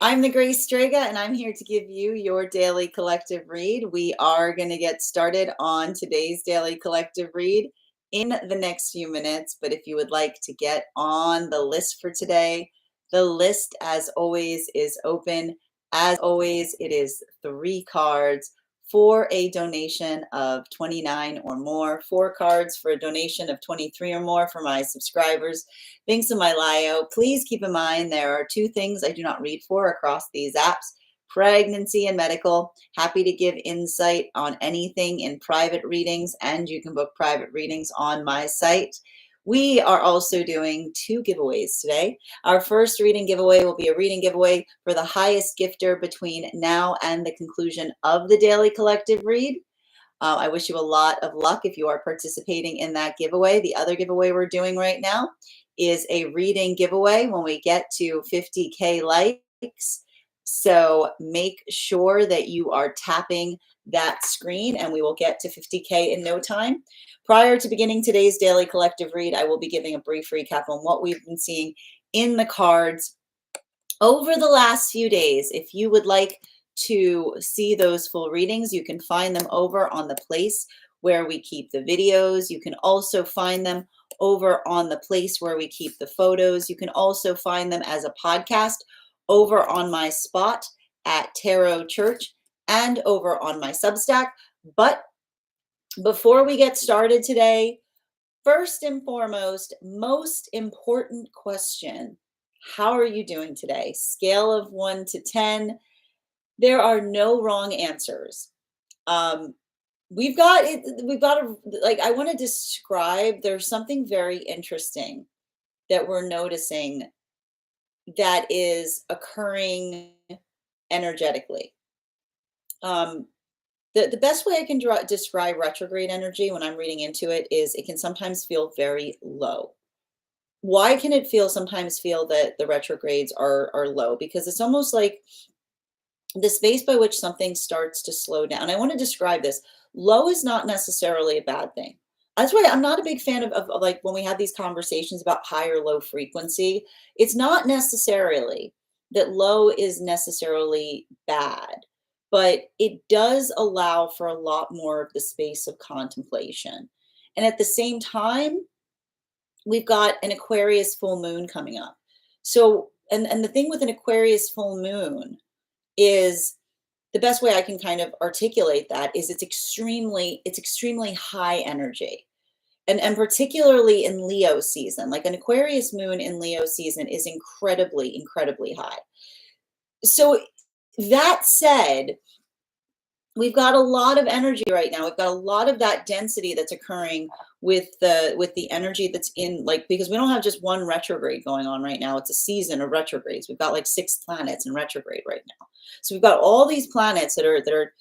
I'm the Grace Strega, and I'm here to give you your daily collective read. We are going to get started on today's daily collective read in the next few minutes. But if you would like to get on the list for today, the list, as always, is open. As always, it is 3 cards for a donation of 29 or more, 4 cards for a donation of 23 or more for my subscribers. Links in my bio. Please keep in mind there are 2 things I do not read for across these apps: pregnancy and medical. Happy to give insight on anything in private readings, and you can book private readings on my site. We are also doing 2 giveaways today. Our first reading giveaway will be a reading giveaway for the highest gifter between now and the conclusion of the daily collective read. I wish you a lot of luck if you are participating in that giveaway. The other giveaway we're doing right now is a reading giveaway when we get to 50K likes. So make sure that you are tapping that screen and we will get to 50K in no time. Prior to beginning today's daily collective read, I will be giving a brief recap on what we've been seeing in the cards over the last few days. If you would like to see those full readings, you can find them over on the place where we keep the videos. You can also find them over on the place where we keep the photos. You can also find them as a podcast over on my spot at Tarot Church and over on my Substack. But before we get started today, first and foremost, most important question: how are you doing today? Scale of 1 to 10. There are no wrong answers. We've got like, I want to describe, there's something very interesting that we're noticing that is occurring energetically. The best way I can describe retrograde energy when I'm reading into it is it can sometimes feel very low. Why can it sometimes feel that the retrogrades are low? Because it's almost like the space by which something starts to slow down. I want to describe this. Low is not necessarily a bad thing. That's why I'm not a big fan of like when we have these conversations about high or low frequency. It's not necessarily that low is necessarily bad, but it does allow for a lot more of the space of contemplation. And at the same time, we've got an Aquarius full moon coming up. So, and the thing with an Aquarius full moon is, the best way I can kind of articulate that is it's extremely high energy. And particularly in Leo season, like an Aquarius moon in Leo season is incredibly, incredibly high. So that said, we've got a lot of energy right now. We've got a lot of that density that's occurring with the energy that's in, like, because we don't have just one retrograde going on right now. It's a season of retrogrades. We've got like 6 planets in retrograde right now. So we've got all these planets that are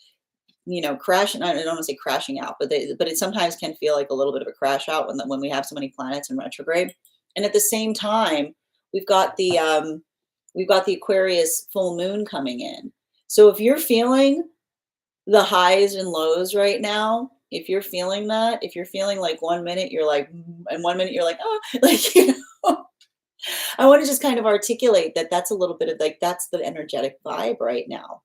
crashing. I don't want to say crashing out, but it sometimes can feel like a little bit of a crash out when we have so many planets in retrograde. And at the same time, we've got the Aquarius full moon coming in. So if you're feeling the highs and lows right now, if you're feeling that, if you're feeling like 1 minute you're like, and 1 minute you're like, oh, like, I want to just kind of articulate that that's a little bit of like, that's the energetic vibe right now.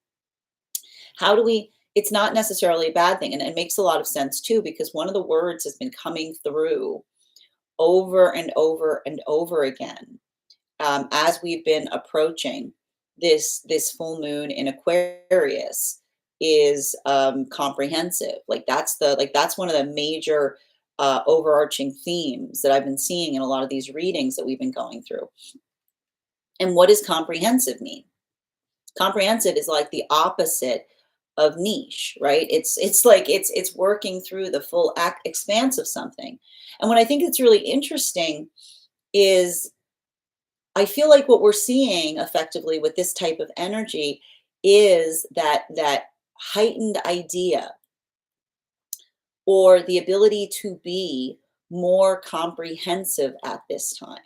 How do we, it's not necessarily a bad thing. And it makes a lot of sense too, because one of the words has been coming through over and over and over again as we've been approaching this full moon in Aquarius is comprehensive. Like that's one of the major overarching themes that I've been seeing in a lot of these readings that we've been going through. And what does comprehensive mean? Comprehensive is like the opposite of niche, right? It's like it's working through the full expanse of something. And what I think that's really interesting is I feel like what we're seeing effectively with this type of energy is that heightened idea, or the ability to be more comprehensive at this time.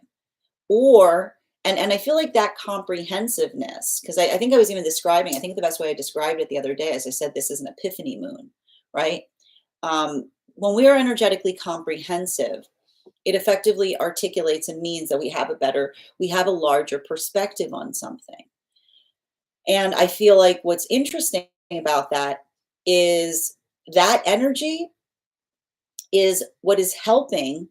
And I feel like that comprehensiveness, because I think I was even describing, I think the best way I described it the other day, as I said, this is an epiphany moon, right? When we are energetically comprehensive, it effectively articulates and means that we have a larger perspective on something. And I feel like what's interesting about that is that energy is what is helping,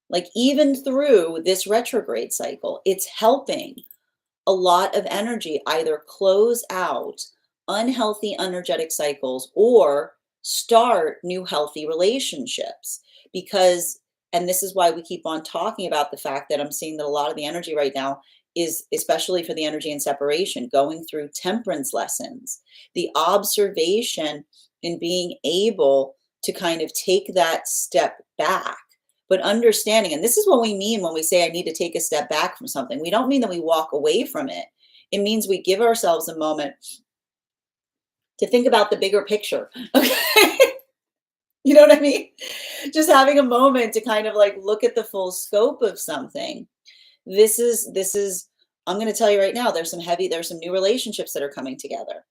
like even through this retrograde cycle, it's helping a lot of energy either close out unhealthy energetic cycles or start new healthy relationships. Because, and this is why we keep on talking about the fact that I'm seeing that a lot of the energy right now is, especially for the energy in separation, going through temperance lessons, the observation and being able to kind of take that step back, but understanding, and this is what we mean when we say I need to take a step back from something. We don't mean that we walk away from it. It means we give ourselves a moment to think about the bigger picture. Okay. You know what I mean? Just having a moment to kind of like look at the full scope of something. This is I'm going to tell you right now, there's some new relationships that are coming together.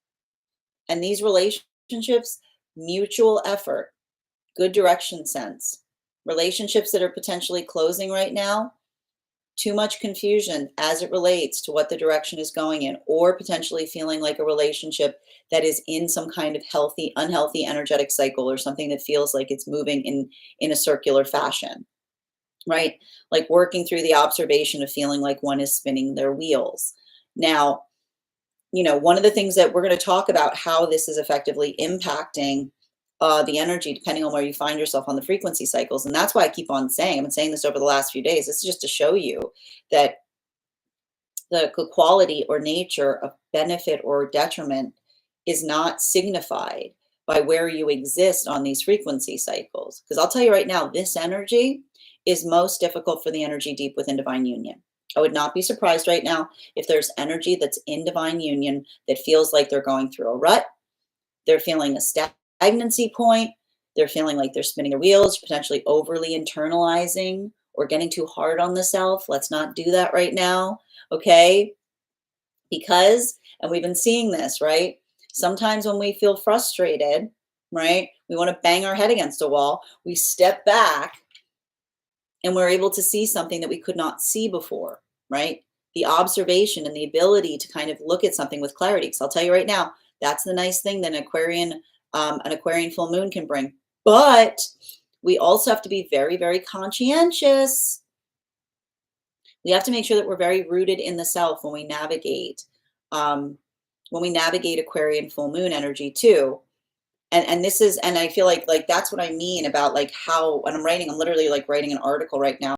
And these relationships, mutual effort, good direction sense. Relationships that are potentially closing right now, too much confusion as it relates to what the direction is going in, or potentially feeling like a relationship that is in some kind of healthy, unhealthy energetic cycle, or something that feels like it's moving in a circular fashion, right? Like working through the observation of feeling like one is spinning their wheels. Now, one of the things that we're going to talk about how this is effectively impacting the energy, depending on where you find yourself on the frequency cycles. And that's why I keep on saying, I've been saying this over the last few days. This is just to show you that the quality or nature of benefit or detriment is not signified by where you exist on these frequency cycles. Because I'll tell you right now, this energy is most difficult for the energy deep within divine union. I would not be surprised right now if there's energy that's in divine union that feels like they're going through a rut, they're feeling a stagnancy point, they're feeling like they're spinning their wheels, potentially overly internalizing or getting too hard on the self. Let's not do that right now, okay? Because, and we've been seeing this, right? Sometimes when we feel frustrated, right, we want to bang our head against a wall, we step back and we're able to see something that we could not see before, right? The observation and the ability to kind of look at something with clarity. Because I'll tell you right now, that's the nice thing that an Aquarian full moon can bring. But we also have to be very, very conscientious. We have to make sure that we're very rooted in the self when we navigate Aquarian full moon energy too. And this is, and I feel like that's what I mean about like how, when I'm literally like writing an article right now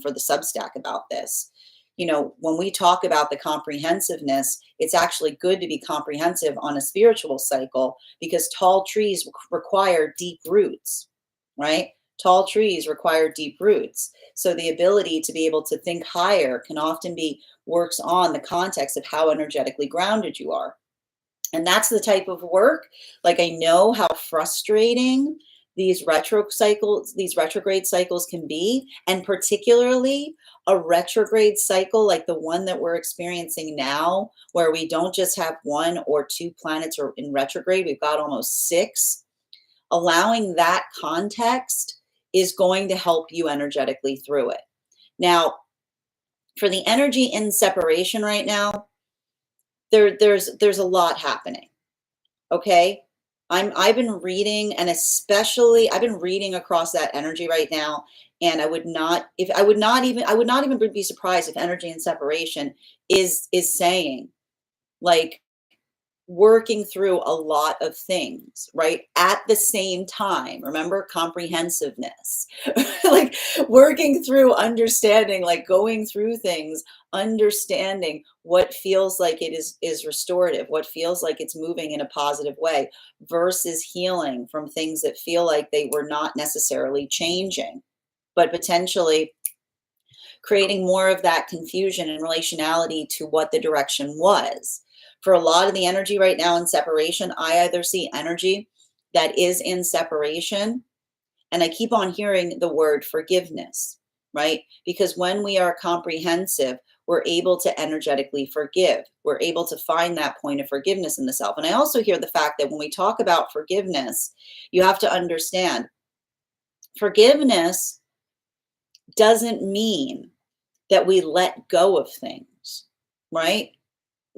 for the Substack about this. When we talk about the comprehensiveness, it's actually good to be comprehensive on a spiritual cycle, because tall trees require deep roots, right? Tall trees require deep roots. So the ability to be able to think higher can often be works on the context of how energetically grounded you are. And that's the type of work, like I know how frustrating these retrograde cycles can be, and particularly a retrograde cycle like the one that we're experiencing now, where we don't just have one or two planets or in retrograde, we've got almost six. Allowing that context is going to help you energetically through it. Now, for the energy in separation right now, there's a lot happening. Okay. I've been reading, and especially I've been reading across that energy right now. And I would not even be surprised if energy and separation is saying, like, working through a lot of things, right? At the same time, remember comprehensiveness, like working through understanding, like going through things, understanding what feels like it is restorative, what feels like it's moving in a positive way, versus healing from things that feel like they were not necessarily changing, but potentially creating more of that confusion and relationality to what the direction was. For a lot of the energy right now in separation, I either see energy that is in separation, and I keep on hearing the word forgiveness, right? Because when we are comprehensive, we're able to energetically forgive. We're able to find that point of forgiveness in the self. And I also hear the fact that when we talk about forgiveness, you have to understand forgiveness doesn't mean that we let go of things, right?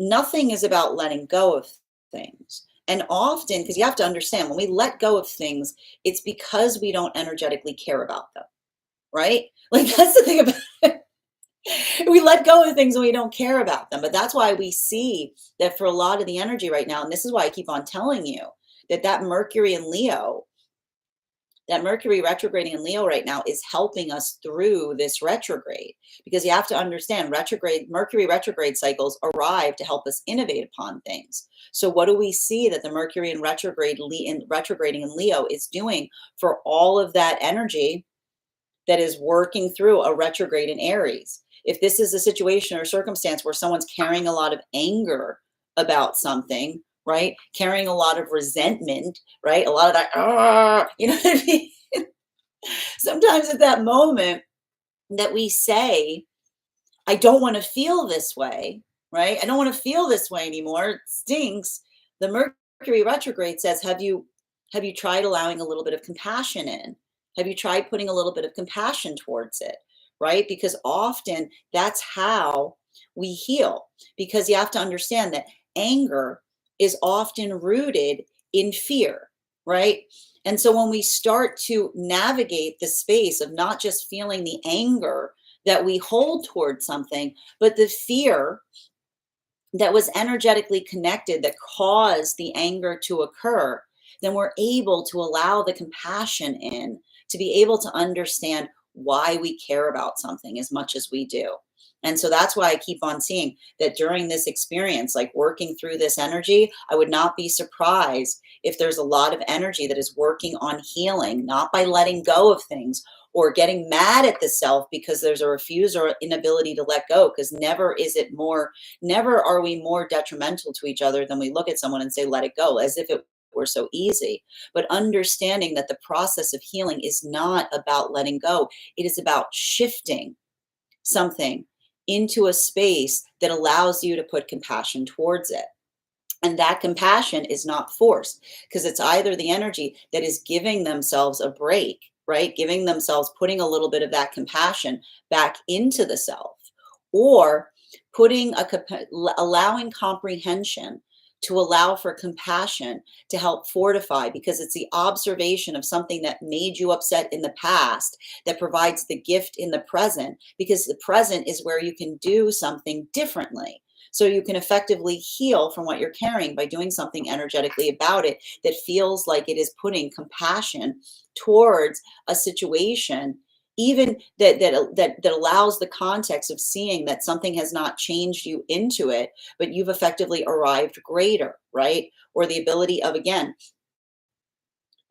nothing is about letting go of things. And often, because you have to understand, when we let go of things, it's because we don't energetically care about them, right? Like that's the thing about it. We let go of things and we don't care about them. But that's why we see that for a lot of the energy right now, and this is why I keep on telling you that that Mercury in Leo, that Mercury retrograding in Leo right now is helping us through this retrograde, because you have to understand Mercury retrograde cycles arrive to help us innovate upon things. So what do we see that the Mercury in retrograding in Leo is doing for all of that energy that is working through a retrograde in Aries? If this is a situation or circumstance where someone's carrying a lot of anger about something, right? Carrying a lot of resentment, right? A lot of that, you know what I mean? Sometimes at that moment that we say, I don't want to feel this way, right? I don't want to feel this way anymore. It stinks. The Mercury retrograde says, have you tried allowing a little bit of compassion in? Have you tried putting a little bit of compassion towards it, right? Because often that's how we heal. Because you have to understand that anger is often rooted in fear, right? And so when we start to navigate the space of not just feeling the anger that we hold towards something, but the fear that was energetically connected that caused the anger to occur, then we're able to allow the compassion in to be able to understand why we care about something as much as we do. And so that's why I keep on seeing that during this experience, like working through this energy, I would not be surprised if there's a lot of energy that is working on healing, not by letting go of things or getting mad at the self because there's a refuse or inability to let go. Because never are we more detrimental to each other than we look at someone and say, let it go, as if it were so easy. But understanding that the process of healing is not about letting go, it is about shifting something into a space that allows you to put compassion towards it. And that compassion is not forced, because it's either the energy that is giving themselves a break, right? Giving themselves, putting a little bit of that compassion back into the self, or allowing comprehension to allow for compassion to help fortify, because it's the observation of something that made you upset in the past that provides the gift in the present, because the present is where you can do something differently. So you can effectively heal from what you're carrying by doing something energetically about it that feels like it is putting compassion towards a situation, even that allows the context of seeing that something has not changed you into it, but you've effectively arrived greater, right? Or the ability of, again,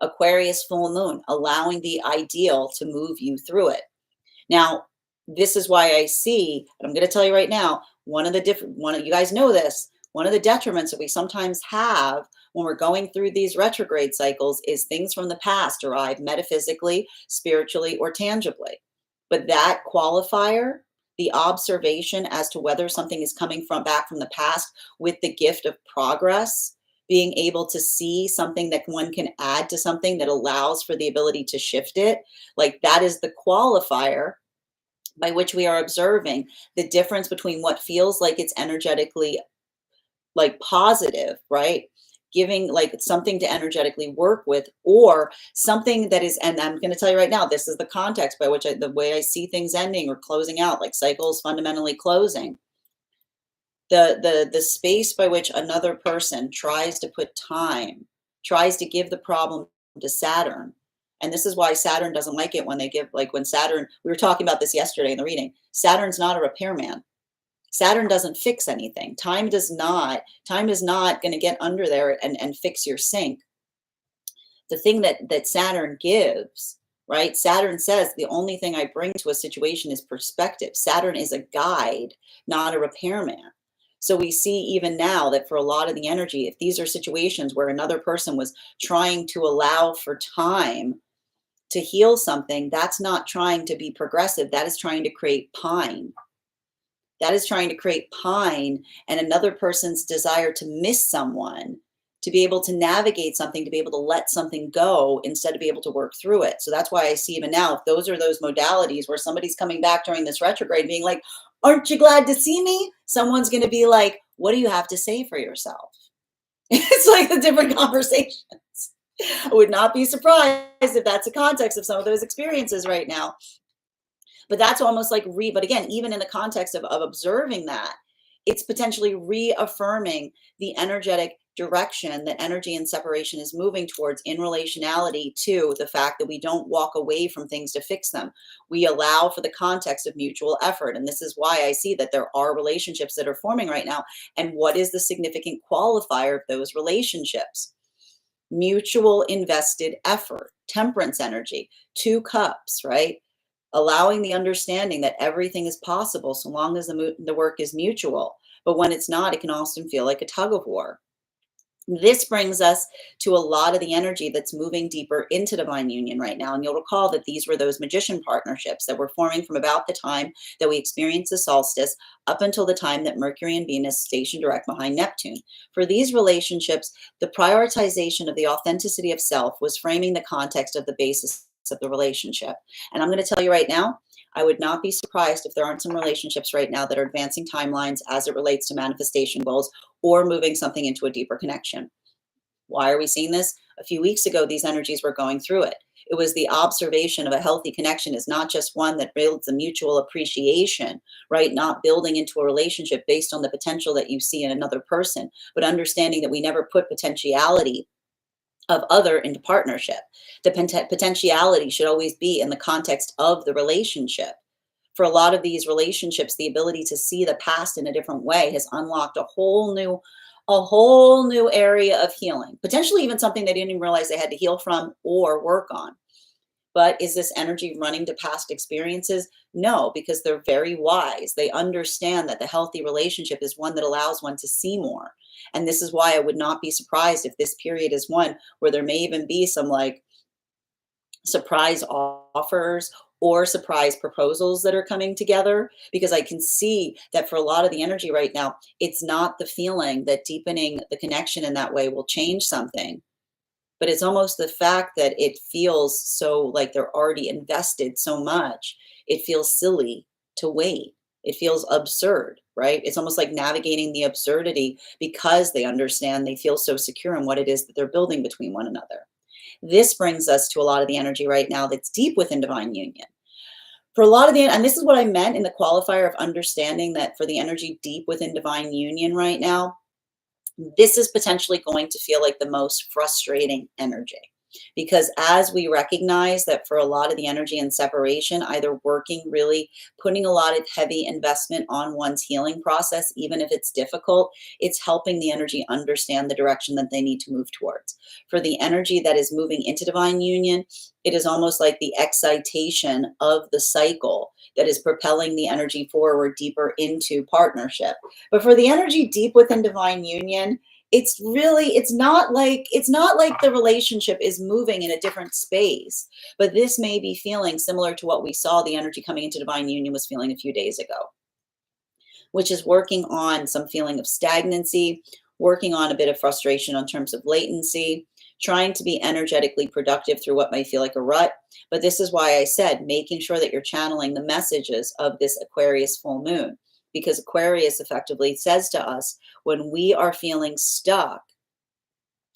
Aquarius full moon, allowing the ideal to move you through it. Now, this is why I see, and I'm going to tell you right now, you guys know this, one of the detriments that we sometimes have when we're going through these retrograde cycles is things from the past arrive metaphysically, spiritually, or tangibly. But that qualifier, the observation as to whether something is coming back from the past with the gift of progress, being able to see something that one can add to something that allows for the ability to shift it, like that is the qualifier by which we are observing the difference between what feels like it's energetically like positive, right? Giving like something to energetically work with, or something that is, and I'm going to tell you right now, this is the context by which the way I see things ending or closing out, like cycles fundamentally closing. The space by which another person tries to put time, tries to give the problem to Saturn. And this is why Saturn doesn't like it when they give, like when Saturn, we were talking about this yesterday in the reading, Saturn's not a repairman. Saturn doesn't fix anything. Time is not going to get under there and fix your sink. The thing that Saturn gives, right? Saturn says the only thing I bring to a situation is perspective. Saturn is a guide, not a repairman. So we see even now that for a lot of the energy, if these are situations where another person was trying to allow for time to heal something, that's not trying to be progressive. That is trying to create pine. That is trying to create pine and another person's desire to miss someone, to be able to navigate something, to be able to let something go instead of be able to work through it. So that's why I see even now, if those are those modalities where somebody's coming back during this retrograde being like, aren't you glad to see me? Someone's going to be like, What do you have to say for yourself? It's like the different conversations. I would not be surprised if that's the context of some of those experiences right now. But that's almost like but again, even in the context of observing that, it's potentially reaffirming the energetic direction that energy and separation is moving towards in relationality to the fact that we don't walk away from things to fix them. We allow for the context of mutual effort. And this is why I see that there are relationships that are forming right now. And what is the significant qualifier of those relationships? Mutual invested effort, temperance energy, 2 cups, right? Allowing the understanding that everything is possible so long as the work is mutual. But when it's not, it can often feel like a tug of war. This brings us to a lot of the energy that's moving deeper into divine union right now. And you'll recall that these were those magician partnerships that were forming from about the time that we experienced the solstice up until the time that Mercury and Venus stationed direct behind Neptune. For these relationships, the prioritization of the authenticity of self was framing the context of the basis of the relationship. And I'm going to tell you right now, I would not be surprised if there aren't some relationships right now that are advancing timelines as it relates to manifestation goals or moving something into a deeper connection. Why are we seeing this? A few weeks ago, these energies were going through it. It was the observation of a healthy connection is not just one that builds a mutual appreciation, right? Not building into a relationship based on the potential that you see in another person, but understanding that we never put potentiality of other into partnership. The potentiality should always be in the context of the relationship. For a lot of these relationships, the ability to see the past in a different way has unlocked a whole new area of healing, potentially even something they didn't even realize they had to heal from or work on. But is this energy running to past experiences? No, because they're very wise. They understand that the healthy relationship is one that allows one to see more. And this is why I would not be surprised if this period is one where there may even be some like surprise offers or surprise proposals that are coming together, because I can see that for a lot of the energy right now, it's not the feeling that deepening the connection in that way will change something, but it's almost the fact that it feels so like they're already invested so much. It feels silly to wait. It feels absurd, right? It's almost like navigating the absurdity because they understand they feel so secure in what it is that they're building between one another. This brings us to a lot of the energy right now that's deep within divine union. For a lot of and this is what I meant in the qualifier of understanding that for the energy deep within divine union right now, this is potentially going to feel like the most frustrating energy. Because as we recognize that for a lot of the energy and separation, either working really, putting a lot of heavy investment on one's healing process, even if it's difficult, it's helping the energy understand the direction that they need to move towards. For the energy that is moving into divine union, it is almost like the excitation of the cycle that is propelling the energy forward deeper into partnership. But for the energy deep within divine union, it's not like the relationship is moving in a different space, but this may be feeling similar to what we saw the energy coming into divine union was feeling a few days ago, which is working on some feeling of stagnancy, working on a bit of frustration in terms of latency, trying to be energetically productive through what might feel like a rut. But this is why I said making sure that you're channeling the messages of this Aquarius full moon, because Aquarius effectively says to us, when we are feeling stuck,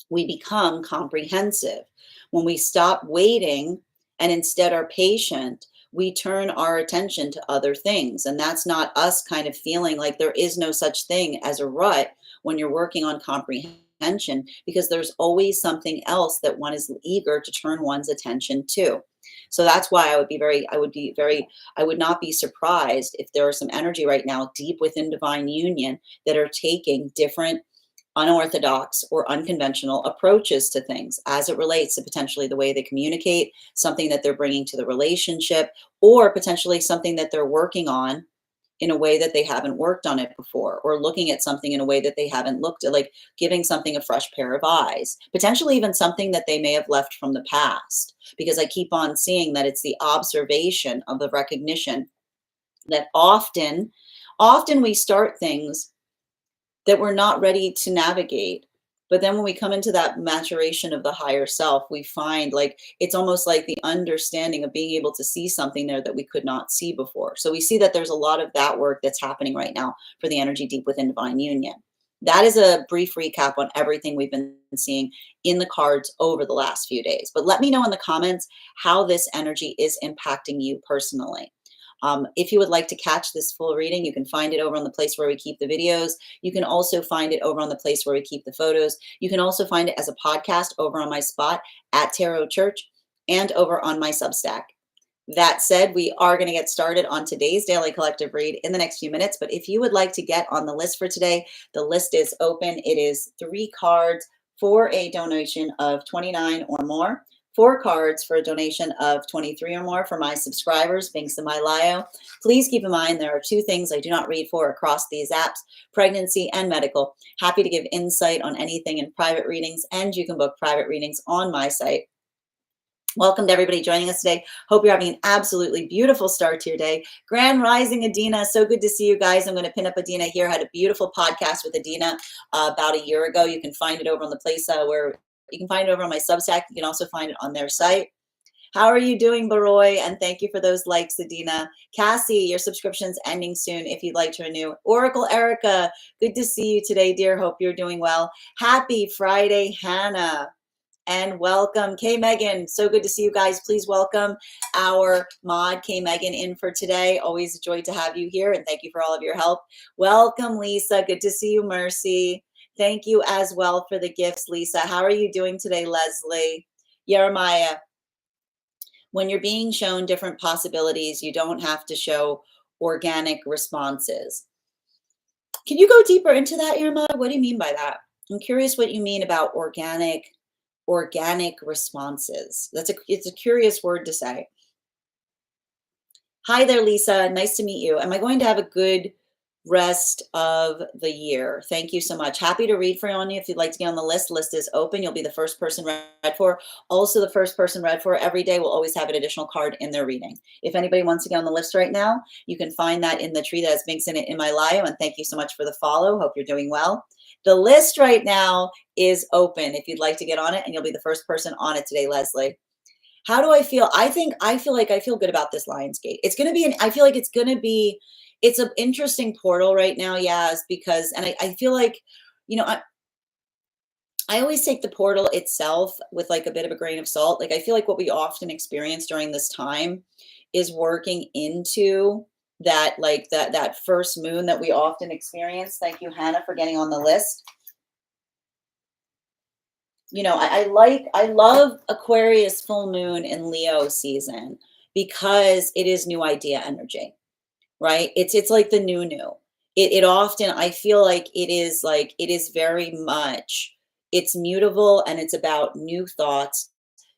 we become comprehensive. When we stop waiting and instead are patient, we turn our attention to other things. And that's not us kind of feeling like there is no such thing as a rut when you're working on comprehension, because there's always something else that one is eager to turn one's attention to. So that's why I would not be surprised if there are some energy right now deep within divine union that are taking different unorthodox or unconventional approaches to things as it relates to potentially the way they communicate, something that they're bringing to the relationship, or potentially something that they're working on in a way that they haven't worked on it before, or looking at something in a way that they haven't looked at, like giving something a fresh pair of eyes, potentially even something that they may have left from the past. Because I keep on seeing that it's the observation of the recognition that often we start things that we're not ready to navigate. But then when we come into that maturation of the higher self, we find like it's almost like the understanding of being able to see something there that we could not see before. So we see that there's a lot of that work that's happening right now for the energy deep within divine union. That is a brief recap on everything we've been seeing in the cards over the last few days. But let me know in the comments how this energy is impacting you personally. If you would like to catch this full reading, you can find it over on the place where we keep the videos. You can also find it over on the place where we keep the photos. You can also find it as a podcast over on my spot at Tarot Church and over on my Substack. That said, we are going to get started on today's daily collective read in the next few minutes. But if you would like to get on the list for today, the list is open. It is 3 cards for a donation of 29 or more. 4 cards for a donation of 23 or more for my subscribers, links in my bio. Please keep in mind there are 2 things I do not read for across these apps, pregnancy and medical. Happy to give insight on anything in private readings, and you can book private readings on my site. Welcome to everybody joining us today. Hope you're having an absolutely beautiful start to your day. Grand Rising, Adina. So good to see you guys. I'm going to pin up Adina here. I had a beautiful podcast with Adina about a year ago. You can find it over on the place where you can find it over on my Substack. You can also find it on their site. How are you doing, Baroy? And thank you for those likes, Adina. Cassie, your subscription's ending soon if you'd like to renew. Oracle Erica, good to see you today, dear. Hope you're doing well. Happy Friday, Hannah. And welcome, Kay Megan. So good to see you guys. Please welcome our mod, Kay Megan, in for today. Always a joy to have you here, and thank you for all of your help. Welcome, Lisa. Good to see you, Mercy. Thank you as well for the gifts, Lisa. How are you doing today, Leslie? Jeremiah, when you're being shown different possibilities, you don't have to show organic responses. Can you go deeper into that, Jeremiah? What do you mean by that? I'm curious what you mean about organic responses. It's a curious word to say. Hi there, Lisa. Nice to meet you. Am I going to have a good rest of the year? Thank you so much. Happy to read for you. If you'd like to get on the list is open. You'll be the first person read for. Also, the first person read for every day will always have an additional card in their reading. If anybody wants to get on the list right now, you can find that in the tree that has links in it in my bio. And thank you so much for the follow. Hope you're doing well. The list right now is open if you'd like to get on it, and you'll be the first person on it today, Leslie. How do I feel? I feel good about this Lionsgate. It's going to be it's an interesting portal right now, Yaz, because, and I feel like, you know, I always take the portal itself with like a bit of a grain of salt. Like, I feel like what we often experience during this time is working into that, like that first moon that we often experience. Thank you, Hannah, for getting on the list. You know, I love Aquarius full moon in Leo season because it is new idea energy, right? It's like the new. It often, I feel like it is very much, it's mutable, and it's about new thoughts,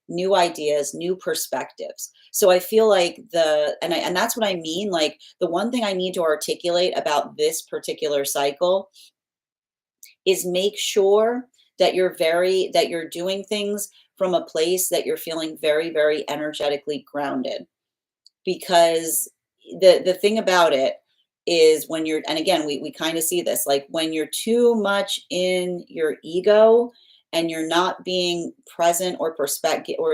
new ideas, new perspectives. So I feel like and that's what I mean. Like, the one thing I need to articulate about this particular cycle is make sure that you're doing things from a place that you're feeling very, very energetically grounded. Because the thing about it is, when you're, and again, we kind of see this, like when you're too much in your ego and you're not being present or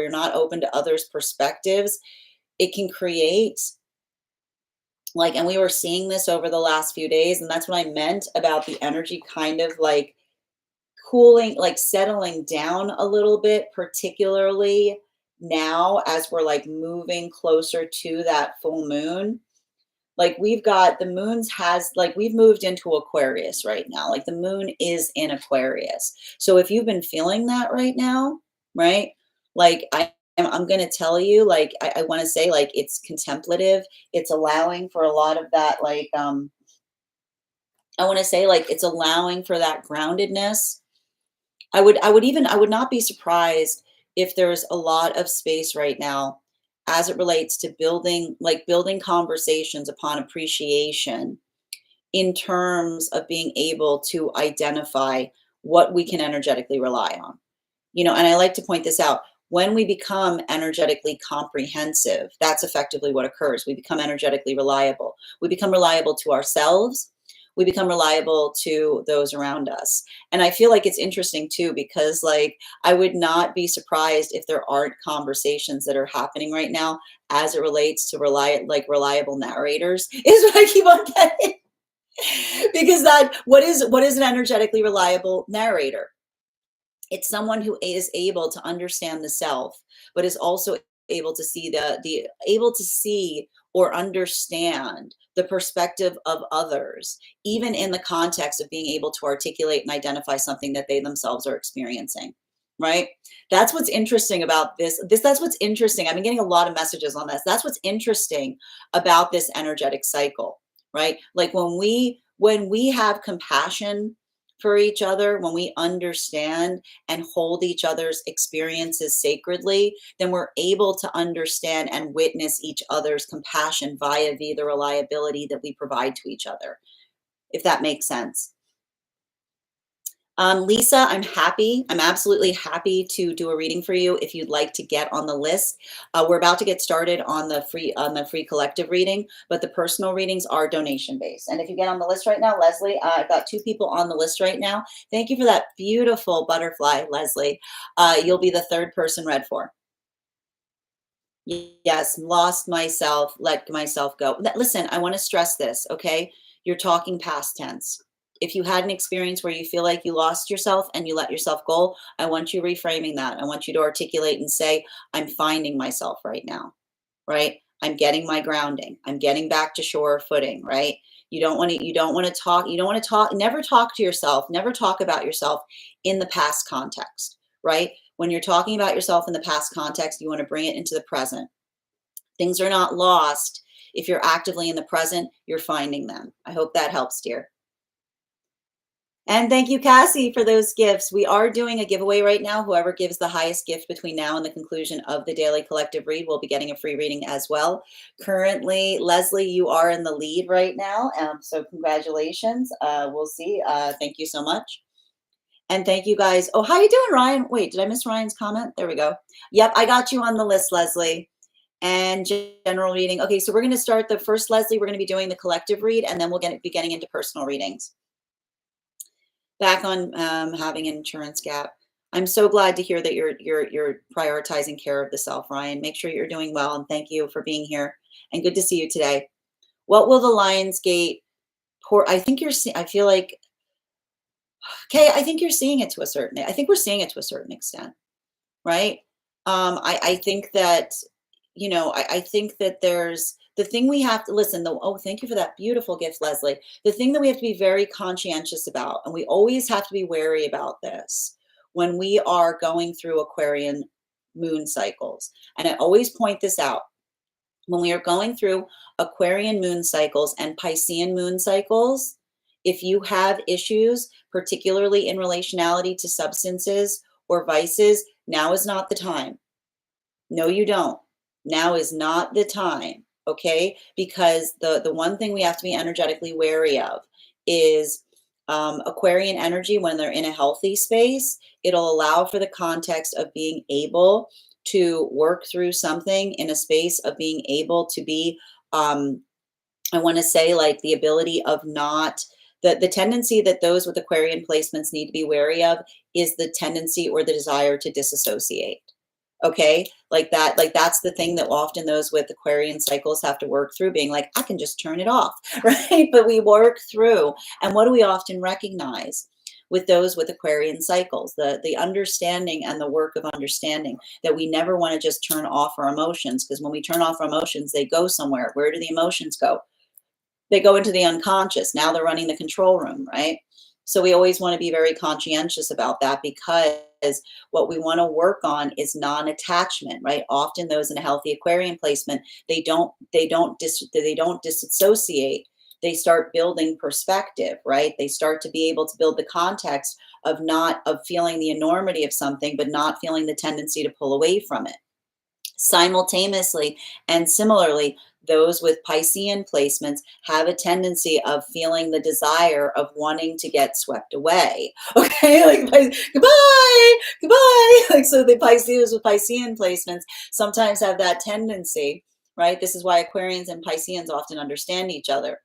you're not open to others' perspectives, it can create, like, and we were seeing this over the last few days, and that's what I meant about the energy kind of like cooling, like settling down a little bit, particularly now as we're like moving closer to that full moon. Like, we've got the we've moved into Aquarius right now. Like, the moon is in Aquarius. So if you've been feeling that right now, right? Like, I'm going to tell you, like, I want to say, like, it's contemplative. It's allowing for a lot of that, like, I want to say, like, it's allowing for that groundedness. I would not be surprised if there's a lot of space right now as it relates to building conversations upon appreciation, in terms of being able to identify what we can energetically rely on. You know, and I like to point this out. When we become energetically comprehensive, that's effectively what occurs. We become energetically reliable. We become reliable to ourselves. We become reliable to those around us. And I feel like it's interesting too, because like, I would not be surprised if there aren't conversations that are happening right now as it relates to reliable narrators, is what I keep on getting. Because what is an energetically reliable narrator? It's someone who is able to understand the self, but is also able to see the able to see or understand the perspective of others, even in the context of being able to articulate and identify something that they themselves are experiencing. Right? That's what's interesting about this. That's what's interesting. I've been getting a lot of messages on this. That's what's interesting about this energetic cycle, right? Like when we have compassion for each other, when we understand and hold each other's experiences sacredly, then we're able to understand and witness each other's compassion via the reliability that we provide to each other, if that makes sense. Lisa, I'm absolutely happy to do a reading for you if you'd like to get on the list. We're about to get started on the free collective reading, but the personal readings are donation based. And if you get on the list right now, Leslie, I've got 2 people on the list right now. Thank you for that beautiful butterfly, Leslie. You'll be the 3rd person read for. Yes, lost myself, let myself go. Listen, I want to stress this, okay? You're talking past tense. If you had an experience where you feel like you lost yourself and you let yourself go, I want you reframing that. I want you to articulate and say, I'm finding myself right now, right? I'm getting my grounding. I'm getting back to shore footing, right? You don't want to talk, never talk to yourself, never talk about yourself in the past context, right? When you're talking about yourself in the past context, you want to bring it into the present. Things are not lost. If you're actively in the present, you're finding them. I hope that helps, dear. And thank you, Cassie, for those gifts. We are doing a giveaway right now. Whoever gives the highest gift between now and the conclusion of the daily collective read will be getting a free reading as well. Currently, Leslie, you are in the lead right now. So congratulations. We'll see. Thank you so much. And thank you guys. Oh, how you doing, Ryan? Wait, did I miss Ryan's comment? There we go. Yep, I got you on the list, Leslie. And general reading. Okay, so we're going to start the first, Leslie. We're going to be doing the collective read, and then we'll be getting into personal readings. Back on having an insurance gap. I'm so glad to hear that you're prioritizing care of the self, Ryan. Make sure you're doing well, and thank you for being here. And good to see you today. What will the Lion's Gate pour? I think you're. I feel like. Okay, I think you're seeing it to a certain. I think we're seeing it to a certain extent, right? I think that, I think that there's the thing we have to listen. Oh, thank you for that beautiful gift, Leslie. The thing that we have to be very conscientious about, and we always have to be wary about this when we are going through Aquarian moon cycles. And I always point this out. When we are going through Aquarian moon cycles and Piscean moon cycles, if you have issues, particularly in relationality to substances or vices, now is not the time. No, you don't. Now is not the time, okay? Because the one thing we have to be energetically wary of is Aquarian energy. When they're in a healthy space, it'll allow for the context of being able to work through something in a space of being able to be, I want to say, like the ability of not, the tendency that those with Aquarian placements need to be wary of is the tendency or the desire to disassociate. Okay, like that's the thing that often those with Aquarian cycles have to work through, being like, I can just turn it off, right? But we work through, and what do we often recognize with those with Aquarian cycles? The understanding and the work of understanding that we never want to just turn off our emotions, because when we turn off our emotions, they go somewhere. Where do the emotions go? They go into the unconscious. Now they're running the control room, right? So we always want to be very conscientious about that, because what we want to work on is non-attachment, right? Often those in a healthy Aquarian placement, they don't disassociate. They start building perspective, right? They start to be able to build the context of feeling the enormity of something, but not feeling the tendency to pull away from it. Simultaneously and similarly, those with Piscean placements have a tendency of feeling the desire of wanting to get swept away. Okay, like goodbye, goodbye. Like, so the Pisces with Piscean placements sometimes have that tendency, right? This is why Aquarians and Pisceans often understand each other.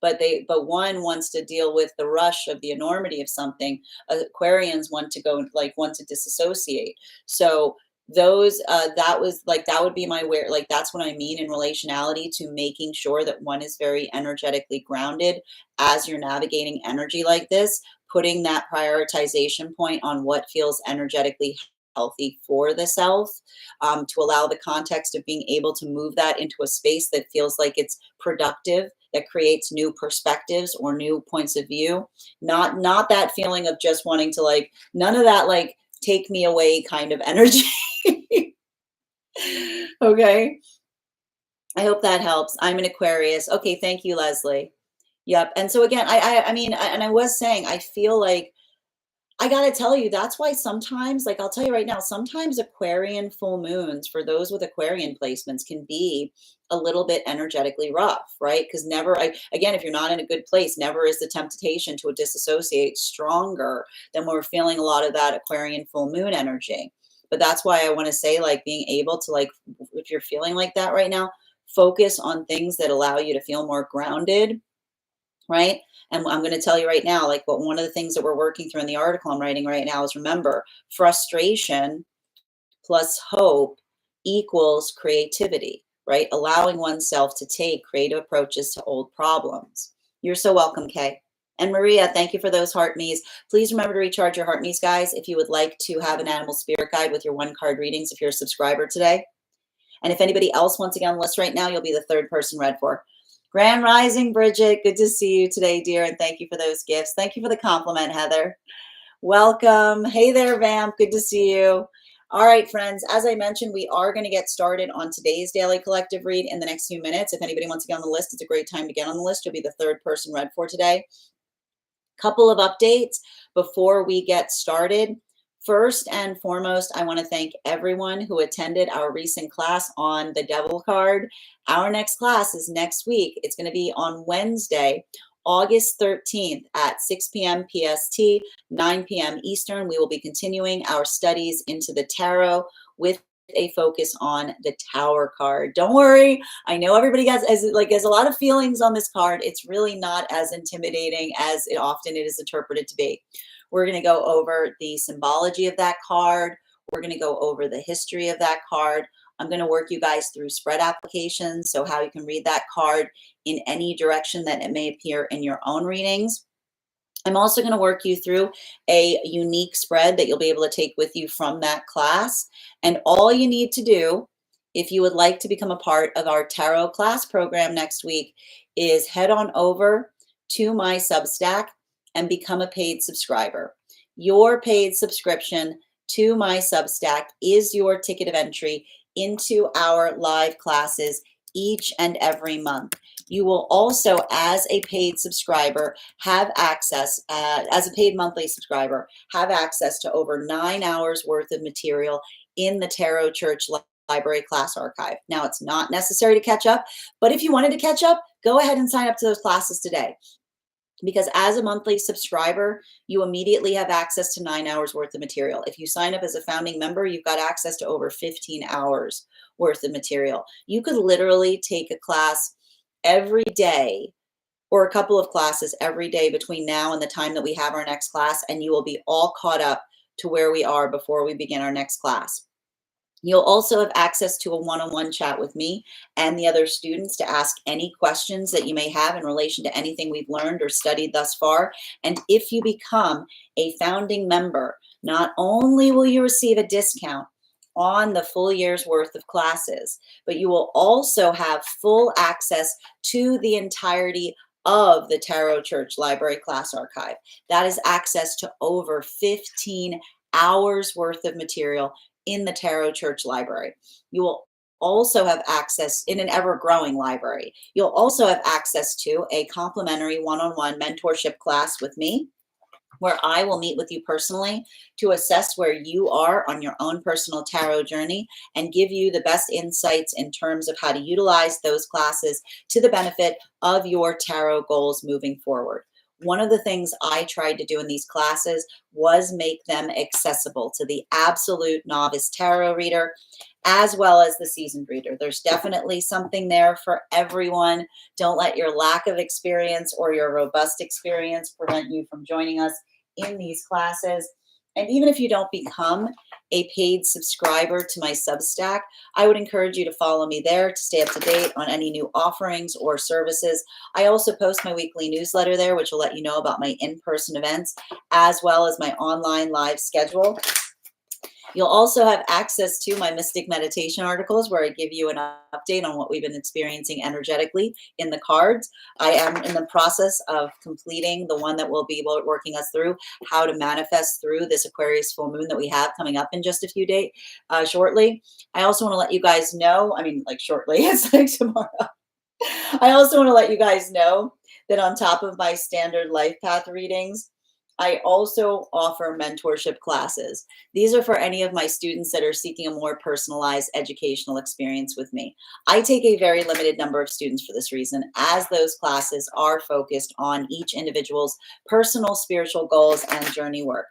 But one wants to deal with the rush of the enormity of something. Aquarians want to disassociate. So those that would be my where, like that's what I mean in relationality to making sure that one is very energetically grounded as you're navigating energy like this, putting that prioritization point on what feels energetically healthy for the self, to allow the context of being able to move that into a space that feels like it's productive, that creates new perspectives or new points of view, not that feeling of just wanting to like, none of that like take me away kind of energy. Okay. I hope that helps. I'm an Aquarius. Okay, thank you, Leslie. Yep. And so again, I mean, and I was saying, I feel like I gotta tell you, that's why sometimes, like I'll tell you right now, sometimes Aquarian full moons for those with Aquarian placements can be a little bit energetically rough, right? Because again, if you're not in a good place, never is the temptation to disassociate stronger than when we're feeling a lot of that Aquarian full moon energy. But that's why I want to say, like, being able to, like, if you're feeling like that right now, focus on things that allow you to feel more grounded, right? And I'm going to tell you right now, like, what one of the things that we're working through in the article I'm writing right now is, remember, frustration plus hope equals creativity, right? Allowing oneself to take creative approaches to old problems. You're so welcome, Kay. And Maria, thank you for those heart me's. Please remember to recharge your heart me's, guys, if you would like to have an animal spirit guide with your 1-card readings if you're a subscriber today. And if anybody else wants to get on the list right now, you'll be the 3rd person read for. Grand Rising, Bridget. Good to see you today, dear. And thank you for those gifts. Thank you for the compliment, Heather. Welcome. Hey there, Vamp. Good to see you. All right, friends. As I mentioned, we are going to get started on today's daily collective read in the next few minutes. If anybody wants to get on the list, it's a great time to get on the list. You'll be the 3rd person read for today. Couple of updates before we get started. First and foremost, I want to thank everyone who attended our recent class on the Devil card. Our next class is next week. It's going to be on Wednesday, August 13th at 6 p.m. PST, 9 p.m. Eastern. We will be continuing our studies into the tarot with a focus on the Tower card. Don't worry. I know everybody has a lot of feelings on this card. It's really not as intimidating as it often is interpreted to be. We're going to go over the symbology of that card. We're going to go over the history of that card. I'm going to work you guys through spread applications, so how you can read that card in any direction that it may appear in your own readings. I'm also going to work you through a unique spread that you'll be able to take with you from that class. And all you need to do, if you would like to become a part of our tarot class program next week, is head on over to my Substack and become a paid subscriber. Your paid subscription to my Substack is your ticket of entry into our live classes each and every month. You will also, as a paid subscriber, have access, as a paid monthly subscriber, have access to over 9 hours worth of material in the Tarot Church Library class archive. Now, it's not necessary to catch up, but if you wanted to catch up, go ahead and sign up to those classes today. Because as a monthly subscriber, you immediately have access to 9 hours worth of material. If you sign up as a founding member, you've got access to over 15 hours worth of material. You could literally take a class every day, or a couple of classes every day between now and the time that we have our next class, and you will be all caught up to where we are before we begin our next class. You'll also have access to a one-on-one chat with me and the other students to ask any questions that you may have in relation to anything we've learned or studied thus far. And if you become a founding member, not only will you receive a discount on the full year's worth of classes, but you will also have full access to the entirety of the Tarot Church Library class archive. That is access to over 15 hours worth of material in the Tarot Church Library. You will also have access in an ever-growing library. You'll also have access to a complimentary one-on-one mentorship class with me, where I will meet with you personally to assess where you are on your own personal tarot journey and give you the best insights in terms of how to utilize those classes to the benefit of your tarot goals moving forward. One of the things I tried to do in these classes was make them accessible to the absolute novice tarot reader, as well as the seasoned reader. There's definitely something there for everyone. Don't let your lack of experience or your robust experience prevent you from joining us in these classes. And even if you don't become a paid subscriber to my Substack, I would encourage you to follow me there to stay up to date on any new offerings or services. I also post my weekly newsletter there, which will let you know about my in-person events, as well as my online live schedule. You'll also have access to my Mystic Meditation articles where I give you an update on what we've been experiencing energetically in the cards. I am in the process of completing the one that will be working us through how to manifest through this Aquarius full moon that we have coming up in just a few days, shortly. I also want to let you guys know, I mean, like shortly, it's like tomorrow. I also want to let you guys know that on top of my standard life path readings, I also offer mentorship classes. These are for any of my students that are seeking a more personalized educational experience with me. I take a very limited number of students for this reason, as those classes are focused on each individual's personal spiritual goals and journey work.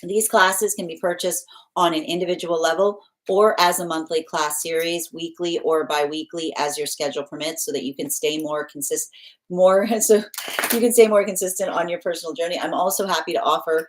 These classes can be purchased on an individual level or as a monthly class series, weekly or bi-weekly as your schedule permits, so that you can stay more consistent, so you can stay more consistent on your personal journey. I'm also happy to offer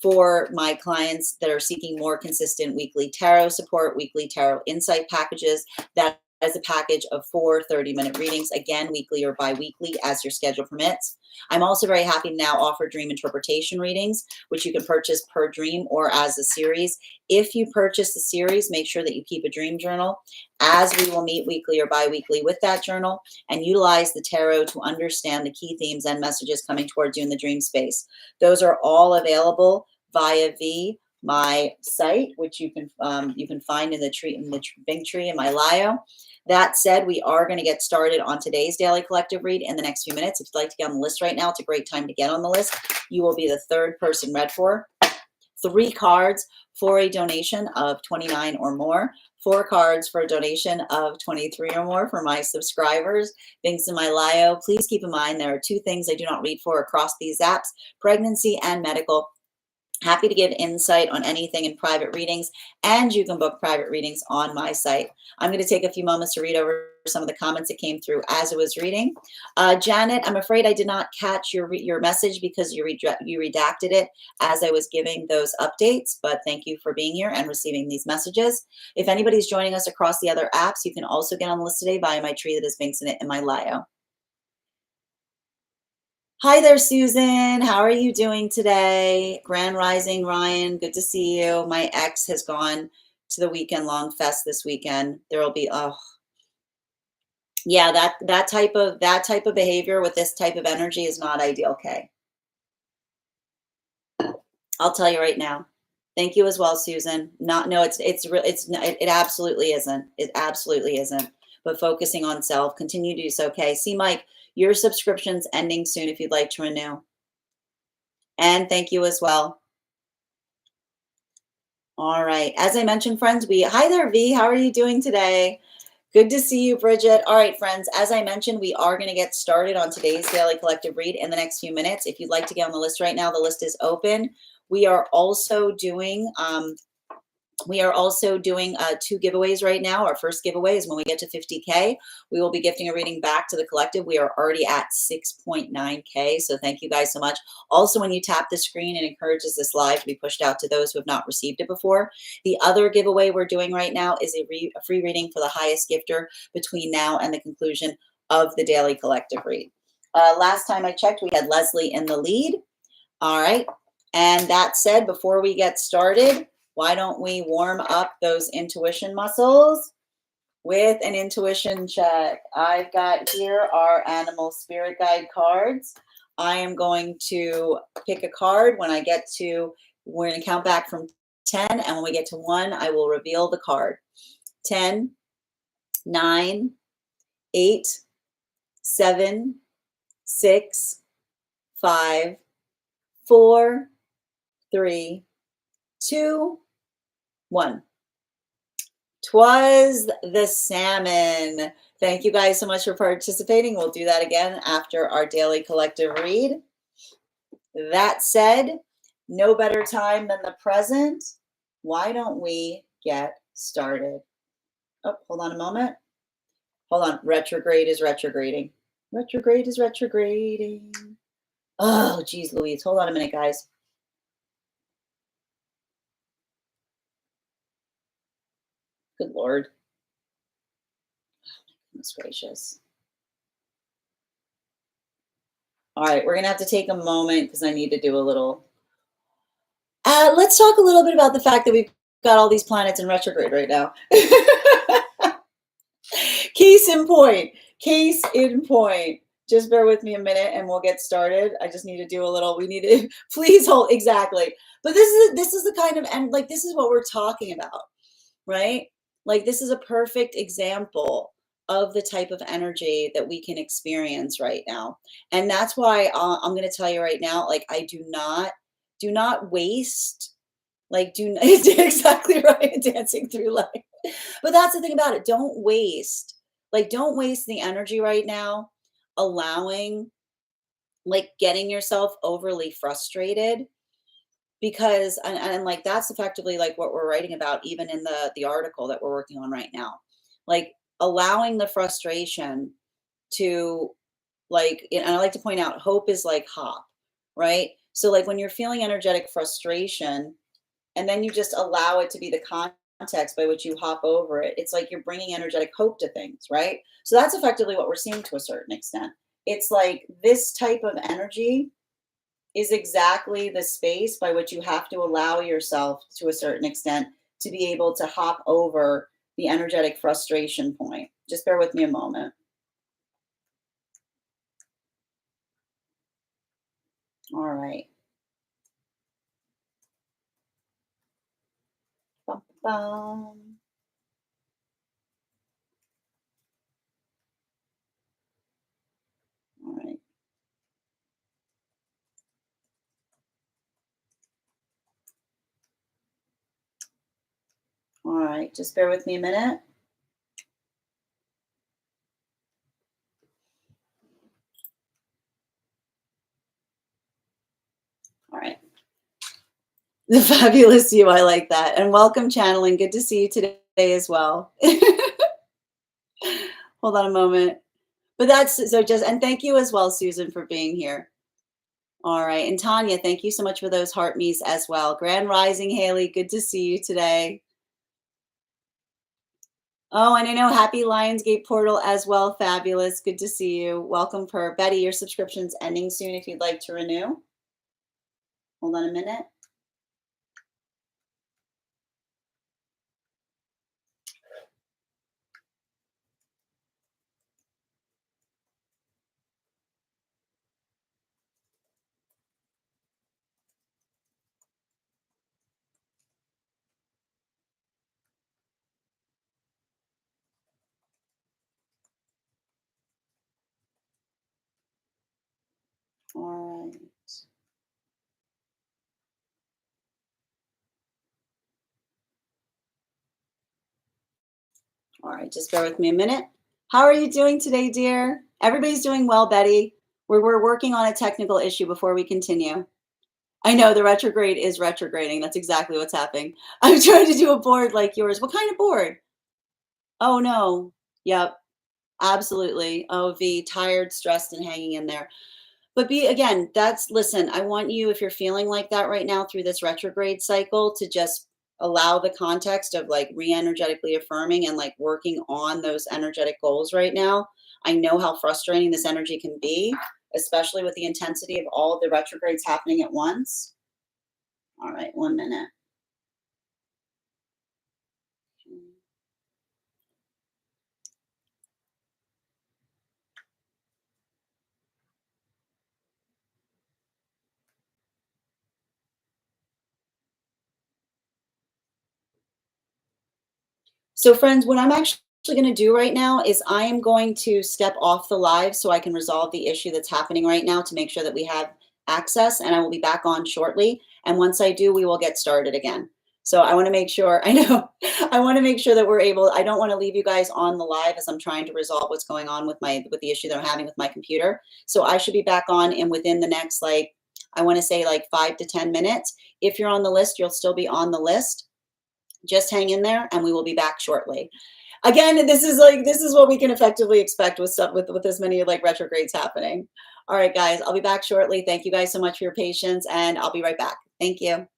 for my clients that are seeking more consistent weekly tarot support, weekly tarot insight packages. That is a package of 4 30-minute readings, again, weekly or bi-weekly as your schedule permits. I'm also very happy to now offer dream interpretation readings, which you can purchase per dream or as a series. If you purchase the series, make sure that you keep a dream journal, as we will meet weekly or bi-weekly with that journal and utilize the tarot to understand the key themes and messages coming towards you in the dream space. Those are all available via my site, which you can find in the Bing tree in my bio. That said, we are going to get started on today's daily collective read in the next few minutes. If you'd like to get on the list right now, it's a great time to get on the list. You will be the third person read for. 3 cards for a donation of $29 or more. 4 cards for a donation of $23 or more for my subscribers. Links in my bio. Please keep in mind there are 2 things I do not read for across these apps: pregnancy and medical. Happy to give insight on anything in private readings, and you can book private readings on my site. I'm going to take a few moments to read over some of the comments that came through as I was reading. Janet, I'm afraid I did not catch your message because you redacted it as I was giving those updates, but thank you for being here and receiving these messages. If anybody's joining us across the other apps, you can also get on the list today via my tree that has links in it in my bio. Hi there, Susan. How are you doing today? Grand Rising, Ryan. Good to see you. My ex has gone to the weekend long fest this weekend. There will be, oh, yeah, that type of behavior with this type of energy is not ideal, Kay. I'll tell you right now. Thank you as well, Susan. It absolutely isn't. It absolutely isn't. But focusing on self, continue to do so. Okay. See, Mike, your subscription's ending soon if you'd like to renew. And thank you as well. All right. As I mentioned, friends, hi there, V. How are you doing today? Good to see you, Bridget. All right, friends, as I mentioned, we are going to get started on today's daily collective read in the next few minutes. If you'd like to get on the list right now, the list is open. We are also doing 2 giveaways right now. Our first giveaway is when we get to 50K. We will be gifting a reading back to the collective. We are already at 6.9K, so thank you guys so much. Also, when you tap the screen, it encourages this live to be pushed out to those who have not received it before. The other giveaway we're doing right now is a free reading for the highest gifter between now and the conclusion of the daily collective read. Last time I checked, we had Leslie in the lead. All right. And that said, before we get started, why don't we warm up those intuition muscles with an intuition check? I've got here our animal spirit guide cards. I am going to pick a card. We're going to count back from 10. And when we get to 1, I will reveal the card. 10, 9, 8, 7, 6, 5, 4, 3, 2, 1. 'Twas the salmon. Thank you guys so much for participating. We'll do that again after our daily collective read. That said, no better time than the present. Why don't we get started? Oh, hold on a moment. Hold on. Retrograde is retrograding. Retrograde is retrograding. Oh, geez, Louise. Hold on a minute, guys. Good Lord. Goodness gracious. All right, we're gonna have to take a moment because I need to do a little. Let's talk a little bit about the fact that we've got all these planets in retrograde right now. Case in point. Case in point. Just bear with me a minute and we'll get started. I just need to do a little. We need to please hold exactly. But this is the kind of, and like this is what we're talking about, right? Like this is a perfect example of the type of energy that we can experience right now. And that's why I'm going to tell you right now, like I do not waste, like do not, exactly right, dancing through life. But that's the thing about it. Don't waste the energy right now allowing, like getting yourself overly frustrated because and like that's effectively like what we're writing about even in the article that we're working on right now, like allowing the frustration to, like, and I like to point out hope is like hop, right? So like when you're feeling energetic frustration and then you just allow it to be the context by which you hop over it, it's like you're bringing energetic hope to things, right? So that's effectively what we're seeing to a certain extent. It's like this type of energy is exactly the space by which you have to allow yourself to a certain extent to be able to hop over the energetic frustration point. Just bear with me a moment. All right. Bum, bum. All right. All right. Just bear with me a minute. All right. The fabulous you. I like that. And welcome, channeling. Good to see you today as well. Hold on a moment. But that's so just, and thank you as well, Susan, for being here. All right. And Tanya, thank you so much for those heart me's as well. Grand Rising, Haley. Good to see you today. Oh, and I know happy Lionsgate portal as well. Fabulous. Good to see you. Welcome, Per. Betty, your subscription's ending soon if you'd like to renew. Hold on a minute. All right. All right, just bear with me a minute. How are you doing today, dear? Everybody's doing well, Betty. We're working on a technical issue before we continue. I know the retrograde is retrograding. That's exactly what's happening. I'm trying to do a board like yours. What kind of board? Oh, no. Yep, absolutely. Oh, V, tired, stressed, and hanging in there. But be again, that's listen, I want you, if you're feeling like that right now through this retrograde cycle, to just allow the context of like re-energetically affirming and like working on those energetic goals right now. I know how frustrating this energy can be, especially with the intensity of all of the retrogrades happening at once. All right, 1 minute. So friends, what I'm actually going to do right now is I am going to step off the live so I can resolve the issue that's happening right now to make sure that we have access, and I will be back on shortly. And once I do, we will get started again. So I want to make sure, I know, I want to make sure that we're able, I don't want to leave you guys on the live as I'm trying to resolve what's going on with the issue that I'm having with my computer. So I should be back on and within the next, like, I want to say like 5 to 10 minutes. If you're on the list, you'll still be on the list. Just hang in there and we will be back shortly. Again, this is what we can effectively expect with stuff with as many like retrogrades happening. All right, guys, I'll be back shortly. Thank you guys so much for your patience and I'll be right back. Thank you.